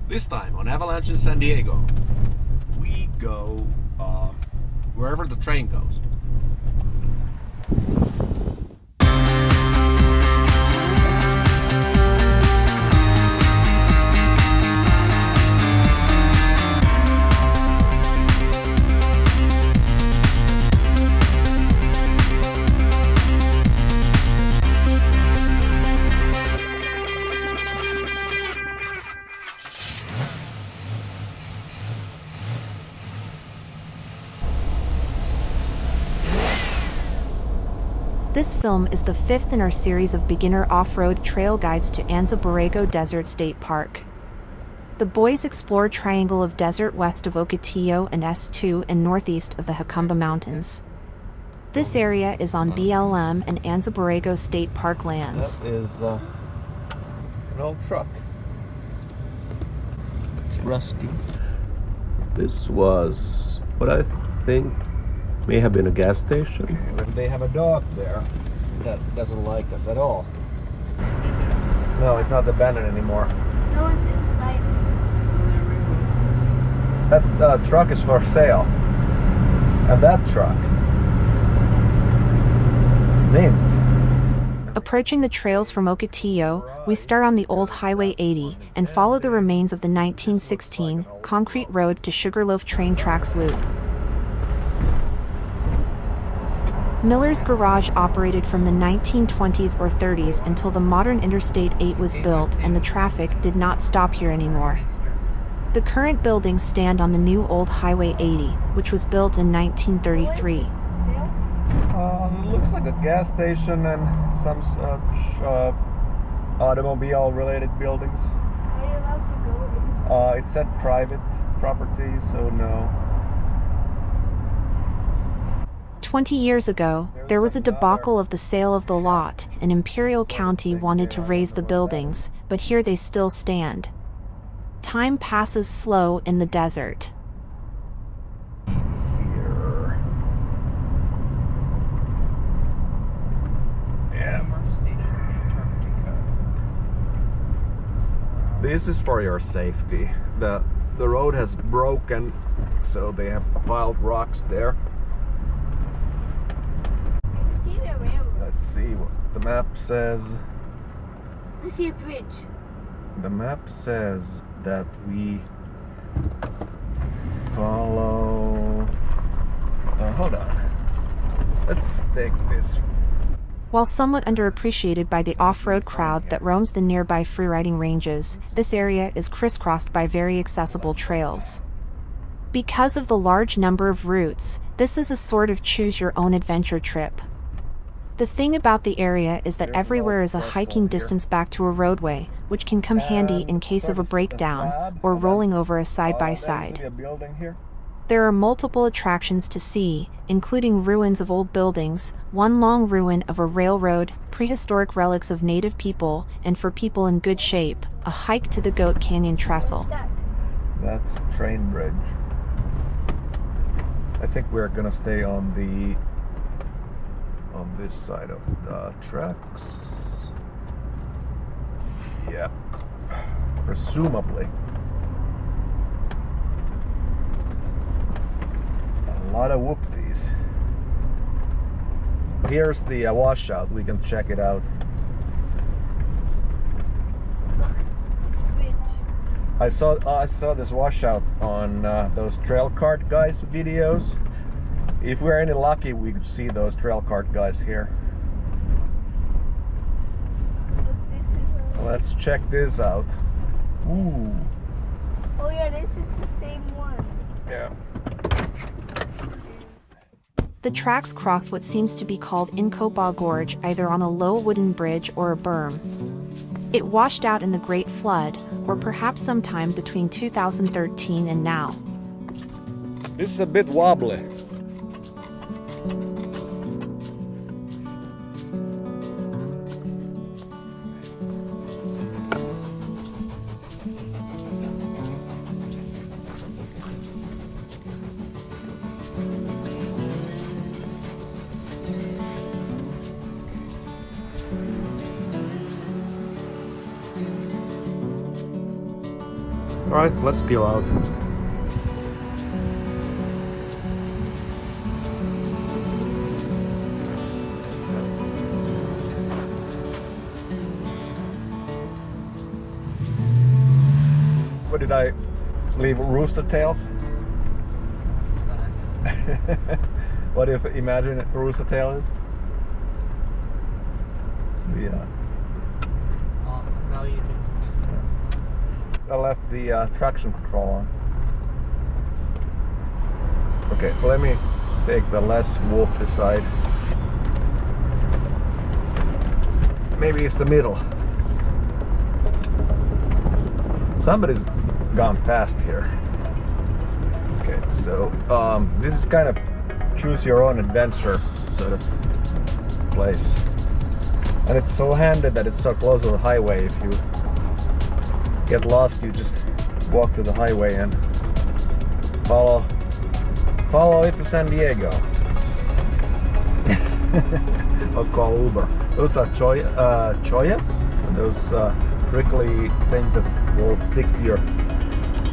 This time on Avalanche in San Diego, we go wherever the train goes. This film is the fifth in our series of beginner off-road trail guides to Anza Borrego Desert State Park. The boys explore triangle of desert west of Ocotillo and S2 and northeast of the Jacumba Mountains. This area is on BLM and Anza Borrego State Park lands. That is an old truck. It's rusty. This was what I think may have been a gas station. They have a dog there that doesn't like us at all. No, it's not abandoned anymore. Someone's inside. That truck is for sale. And that truck. Mint. Approaching the trails from Ocotillo, we start on the old Highway 80 and follow the remains of the 1916 concrete road to Sugarloaf train tracks loop. Miller's Garage operated from the 1920s or 30s until the modern Interstate 8 was built and the traffic did not stop here anymore. The current buildings stand on the new old Highway 80, which was built in 1933. It looks like a gas station and some automobile-related buildings. Are you allowed to go inside? It said private property, so no. 20 years ago, there was a debacle of the sale of the lot, and Imperial County wanted to raise the buildings, but here they still stand. Time passes slow in the desert. Here. Yeah. This is for your safety. The road has broken, so they have piled rocks there. Let's see what the map says. I see a bridge. The map says that we follow. Hold on. Let's take this. While somewhat underappreciated by the off-road crowd that roams the nearby freeriding ranges, this area is crisscrossed by very accessible trails. Because of the large number of routes, this is a sort of choose-your-own-adventure trip. The thing about the area is that everywhere is a hiking distance back to a roadway, which can come handy in case of a breakdown or rolling over a side-by-side. There are multiple attractions to see, including ruins of old buildings, one long ruin of a railroad, prehistoric relics of native people, and for people in good shape, a hike to the Goat Canyon Trestle. That's a train bridge. I think we're gonna stay on this side of the tracks. Yeah, presumably. A lot of whoopties. Here's the washout. We can check it out. I saw this washout on those trail cart guys videos. If we're any lucky, we could see those trail cart guys here. Let's check this out. Ooh. Oh yeah, this is the same one. Yeah. The tracks cross what seems to be called Incopa Gorge either on a low wooden bridge or a berm. It washed out in the Great Flood, or perhaps sometime between 2013 and now. This is a bit wobbly. Alright, let's peel out. What did I leave? Rooster tails? What do you imagine a rooster tail is? Yeah. Now you do. I left the traction control on. Okay, let me take the less whoopy side. Maybe it's the middle. Somebody's gone fast here. Okay, so this is kind of choose your own adventure sort of place. And it's so handy that it's so close to the highway. If you get lost, you just walk to the highway and follow it to San Diego. Or call Uber. Those are choyas, those prickly things that will stick to your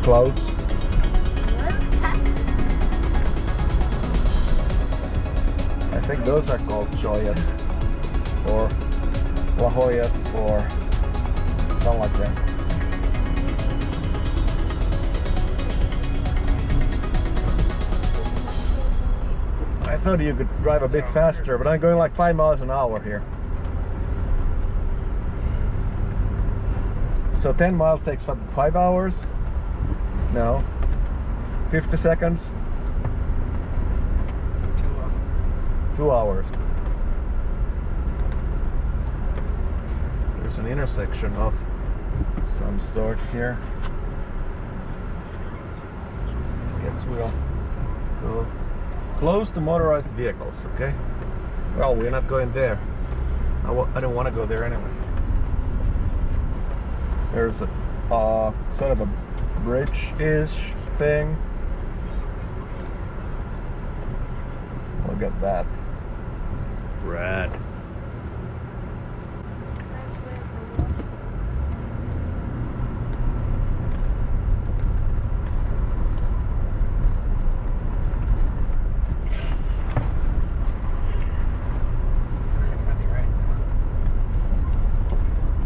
clothes. I think those are called choyas or La Joyas or something like that. I thought you could drive a bit faster, but I'm going like 5 miles an hour here. So 10 miles takes what, 5 hours? No. 50 seconds? 2 hours. There's an intersection of some sort here. Guess we'll go close to motorized vehicles, okay? Well, we're not going there. I don't want to go there anyway. There's a sort of a bridge-ish thing. Look at that. Rad.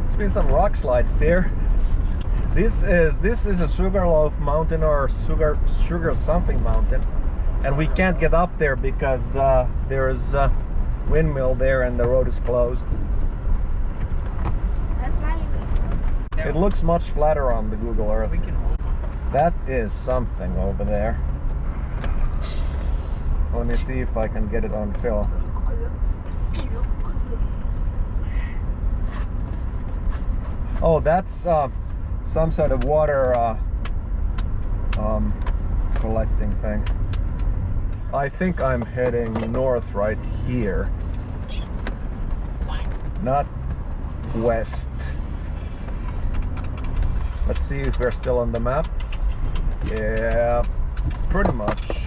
There's been some rock slides here. This is a Sugarloaf mountain or sugar something mountain, and we can't get up there because there is a windmill there and the road is closed. That's not even. It looks much flatter on the Google Earth. That is something over there. Let me see if I can get it on film. Oh, that's some sort of water collecting thing. I think I'm heading north right here, not west. Let's see if we're still on the map. Yeah, pretty much.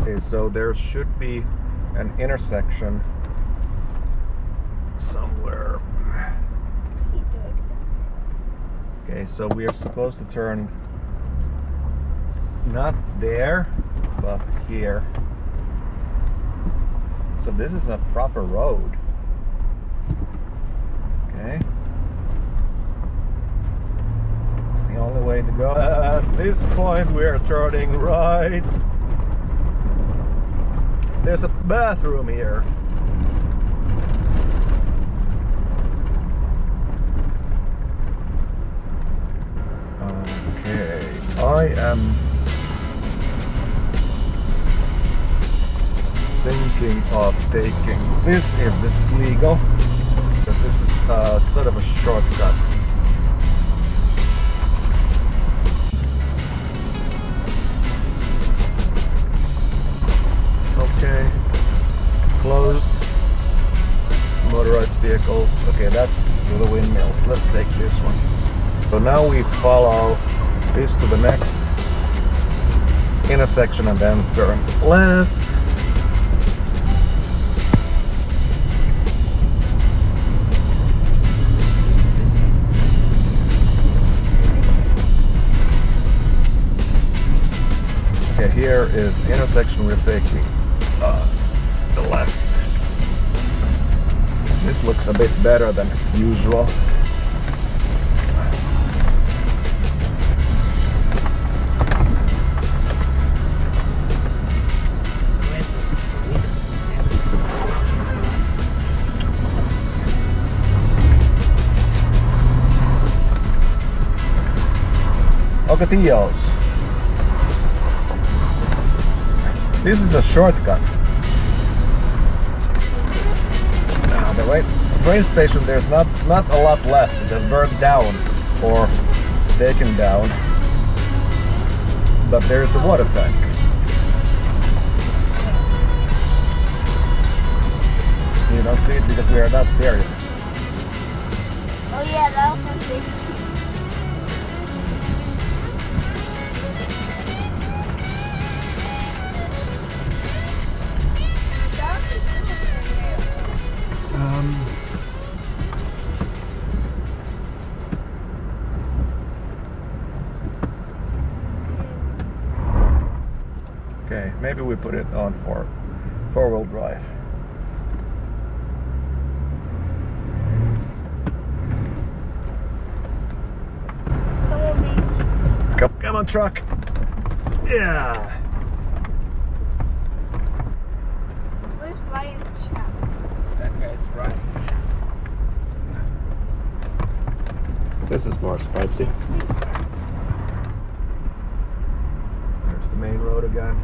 Okay, so there should be an intersection somewhere. Okay, so we are supposed to turn not there, but here. So this is a proper road. Okay. It's the only way to go. At this point we are turning right. There's a bathroom here. Okay, I am thinking of taking this if this is legal, because this is sort of a shortcut. Okay, closed, motorized vehicles. Okay, that's to the windmills. Let's take this one. So now we follow this to the next intersection and then turn left. here is the intersection we're taking the left. This looks a bit better than usual. Ocotillos. This is a shortcut. Now the train station, there's not a lot left. It has burned down or taken down. But there's a water tank. You don't see it because we are not there yet. Oh yeah, that was big. Okay, maybe we put it on for four-wheel drive. Come on, truck. Yeah. Where's Ryan's shop? That guy's right. This is more spicy. There's the main road again.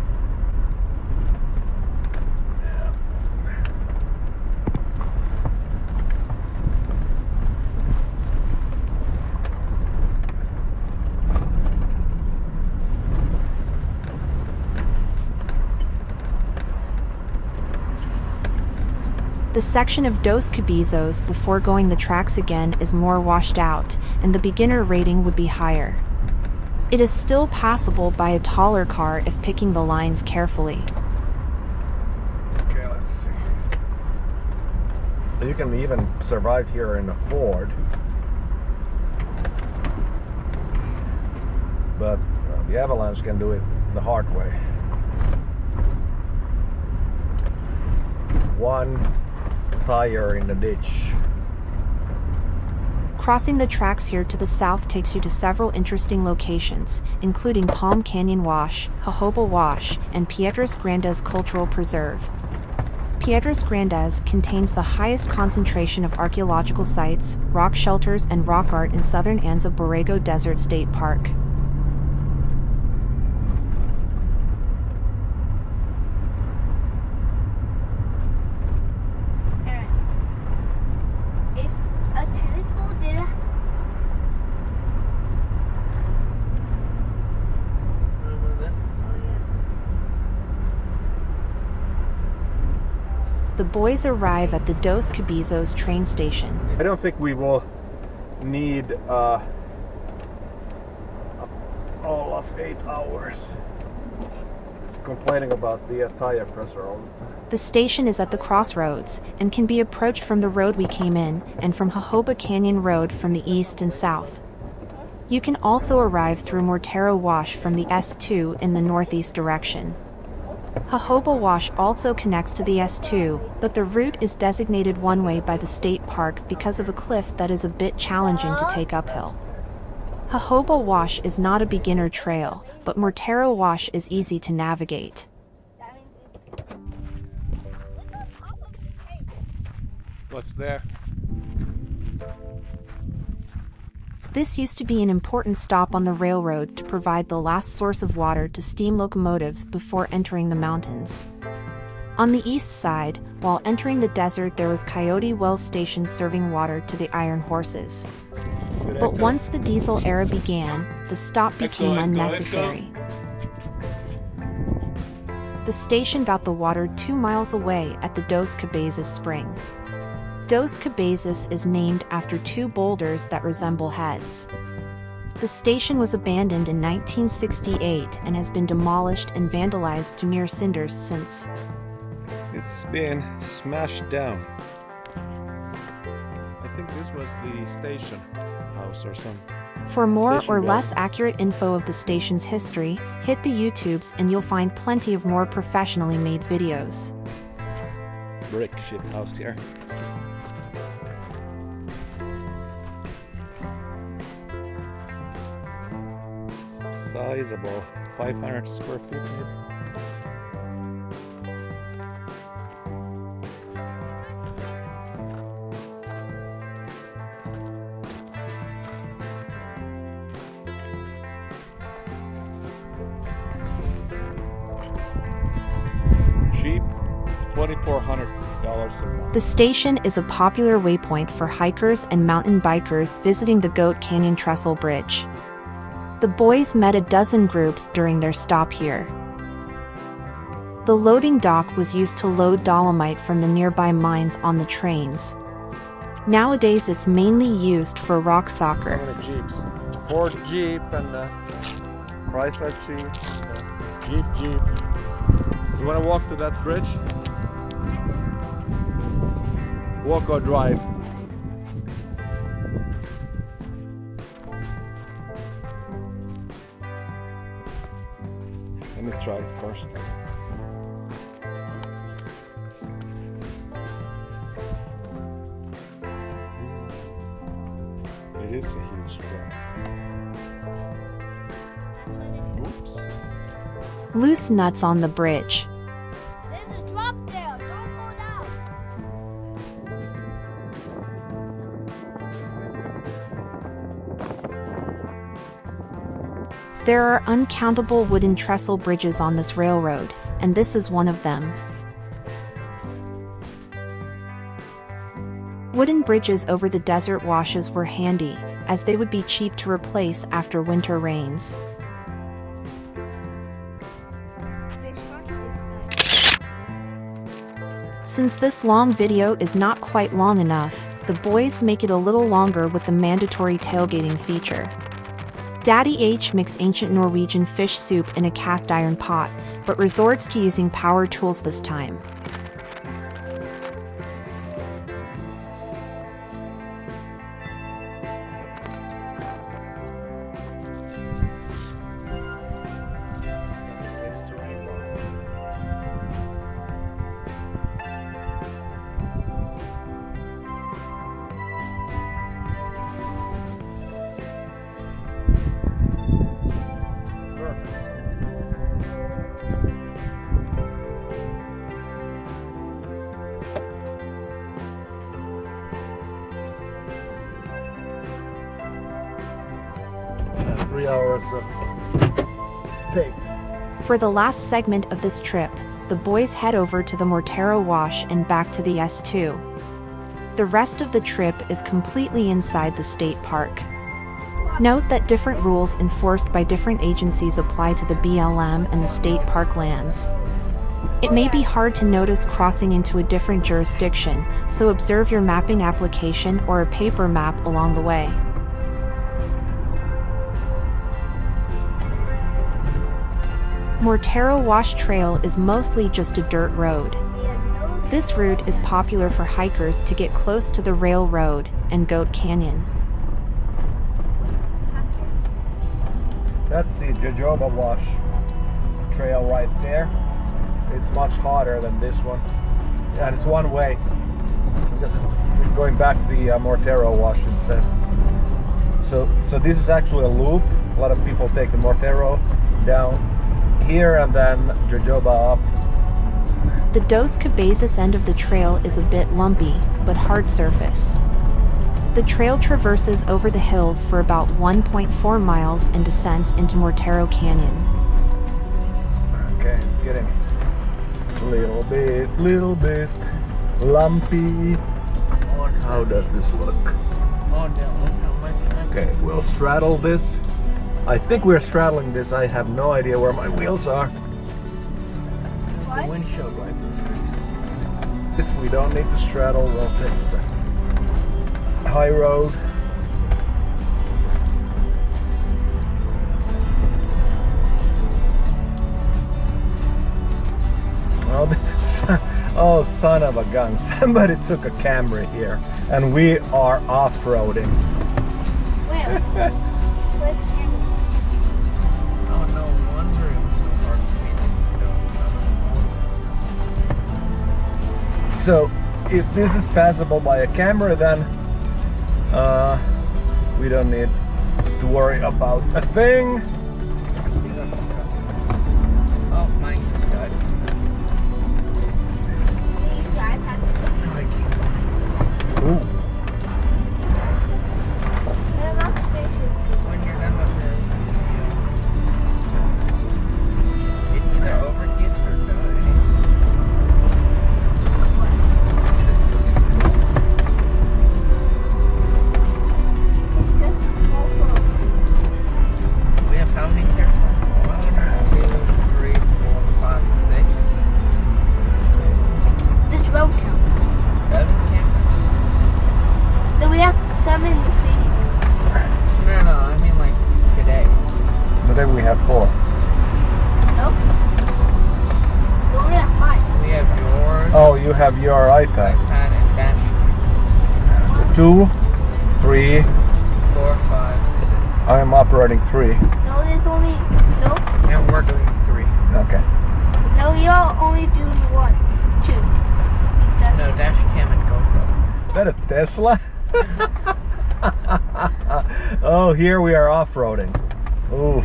The section of Dos Cabezas before going the tracks again is more washed out, and the beginner rating would be higher. It is still passable by a taller car if picking the lines carefully. Okay, let's see. You can even survive here in a Ford. But the Avalanche can do it the hard way. One tire in the ditch. Crossing the tracks here to the south takes you to several interesting locations, including Palm Canyon Wash, Jojoba Wash, and Piedras Grandes Cultural Preserve. Piedras Grandes contains the highest concentration of archaeological sites, rock shelters, and rock art in southern Anza Borrego Desert State Park. The boys arrive at the Dos Cabezas train station. I don't think we will need all of 8 hours. It's complaining about the tire pressure all the time. The station is at the crossroads and can be approached from the road we came in and from Jojoba Canyon Road from the east and south. You can also arrive through Mortero Wash from the S2 in the northeast direction. Jojoba Wash also connects to the S2, but the route is designated one way by the state park because of a cliff that is a bit challenging to take uphill. Jojoba Wash is not a beginner trail, but Mortero Wash is easy to navigate. What's there? This used to be an important stop on the railroad to provide the last source of water to steam locomotives before entering the mountains. On the east side, while entering the desert, there was Coyote Wells Station serving water to the iron horses. But once the diesel era began, the stop became unnecessary. The station got the water 2 miles away at the Dos Cabezas spring. Dos Cabezas is named after 2 boulders that resemble heads. The station was abandoned in 1968 and has been demolished and vandalized to mere cinders since. It's been smashed down. I think this was the station house or something. For more Station or built. less accurate info of the station's history, hit the YouTubes and you'll find plenty of more professionally made videos. Brick shit house here. Sizable, 500 square feet maybe. Cheap, $4,400 a month. The station is a popular waypoint for hikers and mountain bikers visiting the Goat Canyon Trestle Bridge. The boys met a dozen groups during their stop here. The loading dock was used to load dolomite from the nearby mines on the trains. Nowadays it's mainly used for rock So soccer. many Jeeps. Ford Jeep and Chrysler Jeep, Jeep. You want to walk to that bridge? Walk or drive? Let me try it first. It is a huge drop. Oops. Loose nuts on the bridge. There's a drop there. Don't go down. There are uncountable wooden trestle bridges on this railroad, and this is one of them. Wooden bridges over the desert washes were handy, as they would be cheap to replace after winter rains. They shrunk this side. Since this long video is not quite long enough, the boys make it a little longer with the mandatory tailgating feature. Daddy H makes ancient Norwegian fish soup in a cast iron pot, but resorts to using power tools this time. And 3 hours of take. For the last segment of this trip, the boys head over to the Mortero Wash and back to the S2. The rest of the trip is completely inside the state park. Note that different rules enforced by different agencies apply to the BLM and the state park lands. It may be hard to notice crossing into a different jurisdiction, so observe your mapping application or a paper map along the way. Mortero Wash Trail is mostly just a dirt road. This route is popular for hikers to get close to the railroad and Goat Canyon. That's the Jojoba Wash trail right there. It's much hotter than this one. And it's one way. Because it's going back to the Mortero Wash instead. So this is actually a loop. A lot of people take the Mortero down here and then Jojoba up. The Dos Cabezas end of the trail is a bit lumpy, but hard surface. The trail traverses over the hills for about 1.4 miles and descends into Mortero Canyon. Okay, it's getting a little bit lumpy. How does this look? Okay, we'll straddle this. I think we're straddling this. I have no idea where my wheels are. The windshield wiper. This we don't need to straddle. We'll take the high road. Oh, son of a gun. Somebody took a camera here and we are off-roading. Where? So if this is passable by a camera, then we don't need to worry about a thing. That's tough. Oh, mine just died. These guys have Ooh. they're not fishes. When you're done with it either overheat or dies. This is so small. It's just a small boat. We have how many here? 1, 2, 3, 4, 5, 6. 6 cameras. The drone counts. 7 cameras? Then we have 7 in the cities. No, I mean like today. But then we have 4. Nope. We only have 5. We have yours, Oh, you have your iPad. iPad, and dash 2, 3. 4, 5, 6. I am operating 3. No, there's only. Nope. And we're doing 3. Okay. No, you're only doing 1. 2. You said No, dash cam and GoPro. Is that a Tesla? Oh, here we are off-roading. Ooh.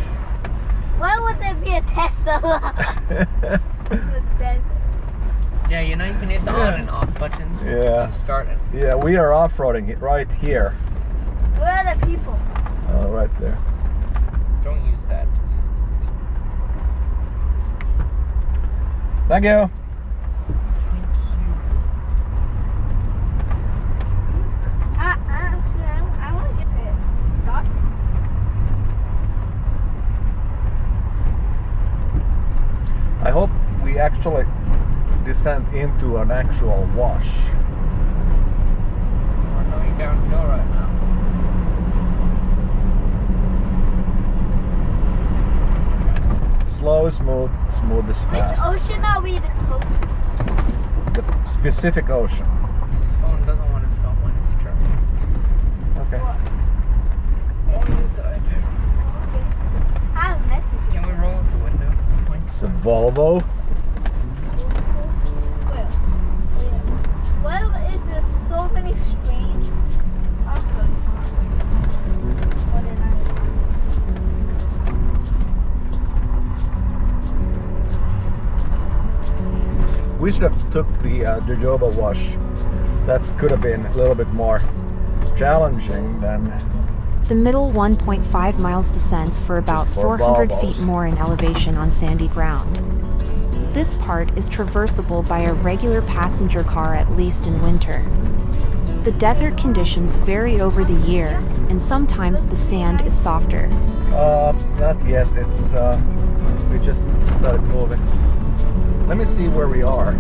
why would there be a Tesla? The desert. Yeah, you know you can use the on and off buttons Yeah. to start it. Yeah, we are off-roading it right here. Where are the people? Right there. Don't use that. Use these two. Thank you. I want to get it stopped. I hope we actually descend into an actual wash. We're going downhill right now. Slow, smooth, smooth is Which fast. ocean are we the closest? The specific ocean. This phone doesn't want to film when it's charging. Okay. What? Oh, use the iPad. Okay. I have a message. Can we roll up the window? It's a Volvo. Where? Why is there so many strange off-road cars? What did I We should have took the jojoba wash. That could have been a little bit more challenging than The middle 1.5 miles descends for about Just for 400 Volvos. feet more in elevation on sandy ground. This part is traversable by a regular passenger car at least in winter. The desert conditions vary over the year, and sometimes the sand is softer. not yet. It's we just started moving. Let me see where we are.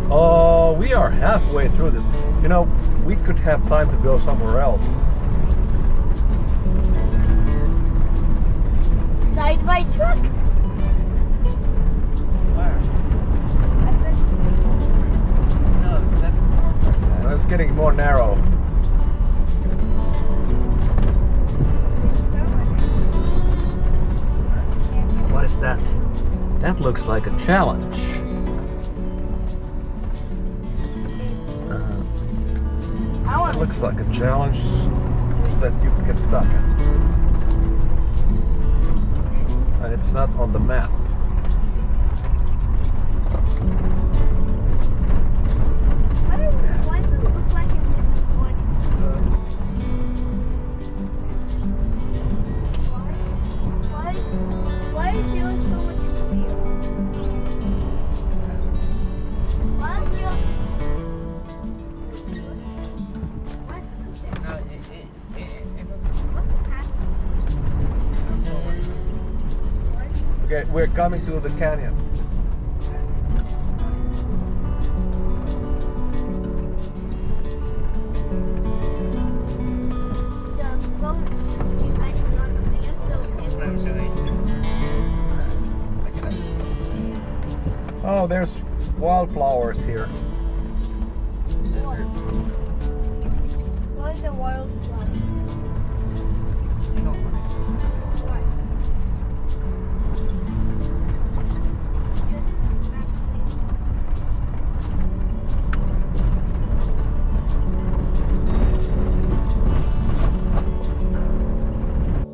Oh, we are halfway through this. You know, we could have time to go somewhere else. Side by truck. Where? I bet. No, that's more. It's getting more narrow. What is that? That looks like a challenge. I want It looks like a challenge that you can get stuck at. And it's not on the map. Why does it look like it's morning? Why is there so much clear? Why is there? What is it? No, it doesn't. What's happening? Okay, we're coming to the canyon. The phone is like not clear, so That's what I'm doing. Look at that. Oh, there's wildflowers here. Desert. what is the wildflowers? You don't want Why? Just not clear.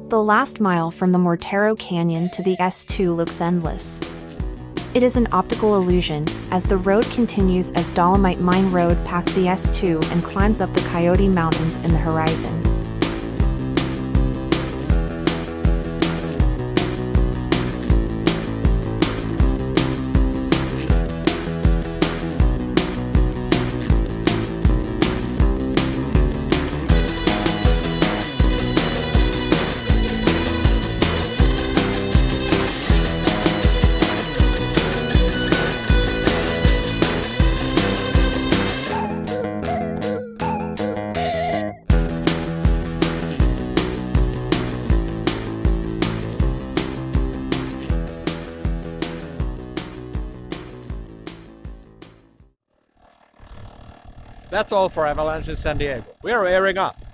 The last mile from the Mortero Canyon to the S2 looks endless. It is an optical illusion, as the road continues as Dolomite Mine Road past the S2 and climbs up the Coyote Mountains in the horizon. That's all for Avalanche in San Diego. We are airing up.